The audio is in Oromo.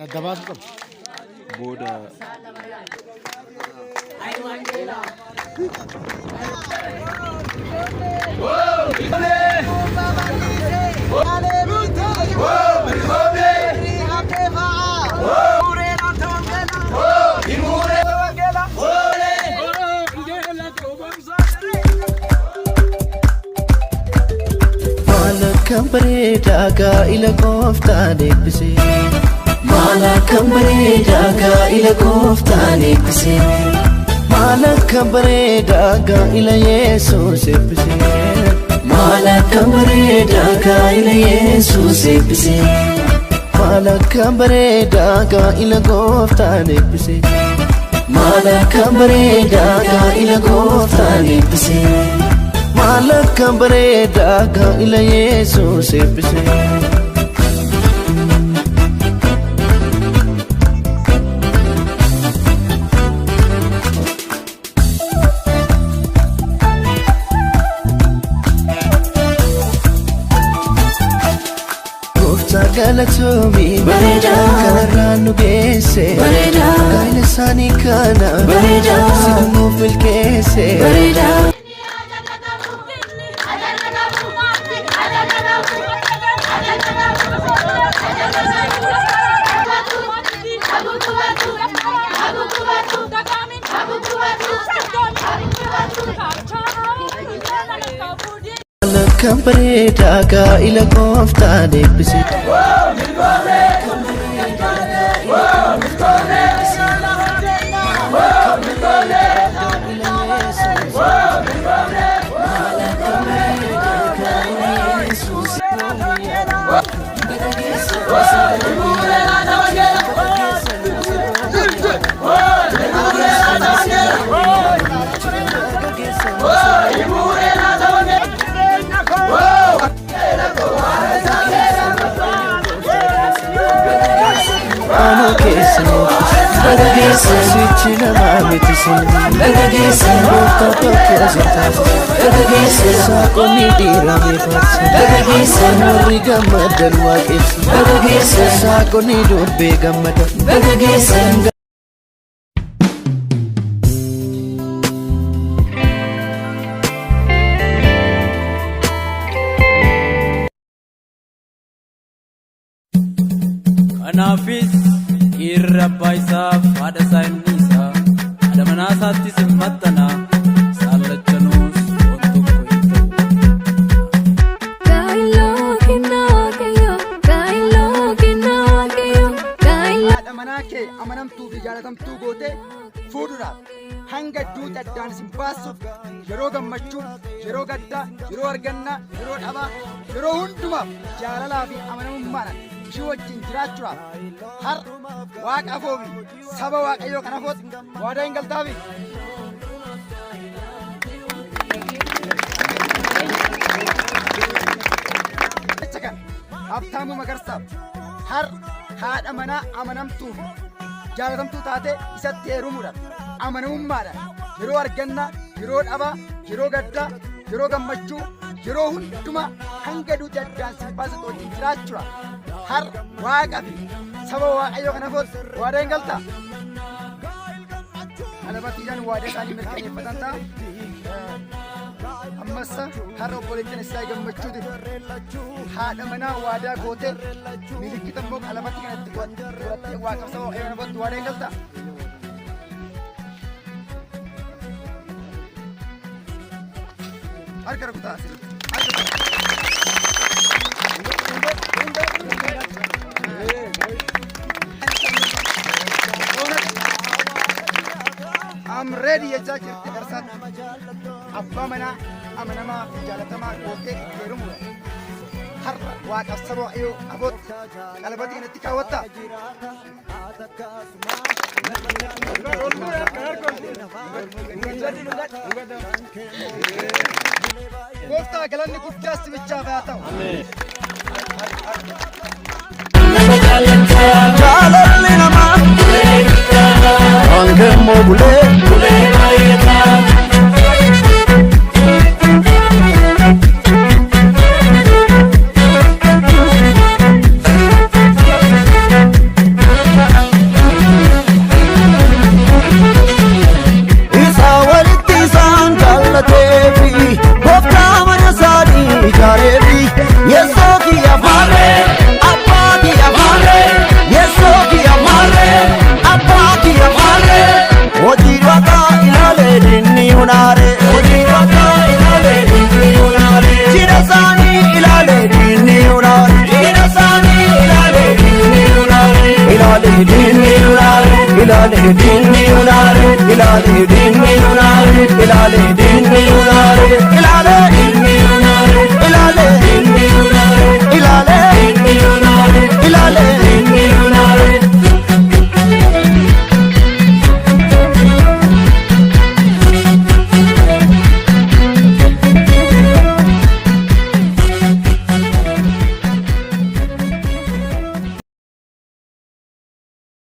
Dabaatu booda Kambareda ila koftaan eebbisee maala kambareda ila koftaan eebbisee maala kambareda ila Yesuus eebbisee maala kambareda ila Yesuus eebbisee maala kambareda ila koftaan eebbisee maala kambareda ila koftaan eebbisee Malak kambareda ila Yesuus eebbisee Gooftaa galatoomii bareedaa kanarraan nu geesse bareedaa gaa'ela isaanii kana bareedaa sidunuuf milkeesse bareedaa Kambareda ila koftaan eebbisee Sichi nama mitisin Dagagese Bota pakya zitas Dagagese Sakoni dira mefatsi Dagagese Nuri gammadan waaqessi Dagagese Sakoni dubbe gammadan Dagagese Anafis Irrabba isaaf haadha isaa inni isaa haadha manaa isaattis hin maxxana saallachanuus waan tokko hin ta'u. Haadha manaa kee amanamtuu fi jaalatamtuu gootee fuudhuudhaaf hanga duuti addaan isin baasuuf yeroo gammachuu, yeroo gaddaa, yeroo argannaa, yeroo dhabaa, yeroo hundumaaf jaalalaa fi amanamummaadhaan ishii wajjin jiraachuudhaaf har waaqa afoofi saba waaqayyoo kan afootti waadaa hin galtaafi. Jecha kan Habtaamuu Magarsaaf har haadha manaa amanamtuu fi jaalatamtuu taatee isatti heerumuudhaan amanamummaadhaan yeroo argannaa, yeroo dhabaa, yeroo gaddaa, yeroo gammachuu, yeroo hundumaa hanga duuti addaan isin baasutti wajjin jiraachuudhaaf har waaqa fi saba waaqayyoo kan afootti waadaa hin galtaa? Alaabatiidhaan waadaa isaanii mirkaneeffatan ta'a. Ammas har'a obboleettiin isaa gammachuutiif haadha manaa waadaa gootee milikkita immoo alaabatti kanatti godhattee waaqa saba waaqayyoo kan afootti waadaa hin galtaa? Harka rukutaa asirratti. I'm ready jechaa jirti garsaatti abbaa manaa amanamaa fi jaalatamaa gootee heerumuudha. Har'a waaqa saba waaqayyoo afootti qalbatii kanatti kaawwattaa? Gooftaa galanni guddaa sibichaaf haa ta'u. Jaalalli namaa Angemmoo bulee baay'ataa ilaale diinni ilaale ilaale diinni ilaale ilaale diinni ilaale ilaale diinni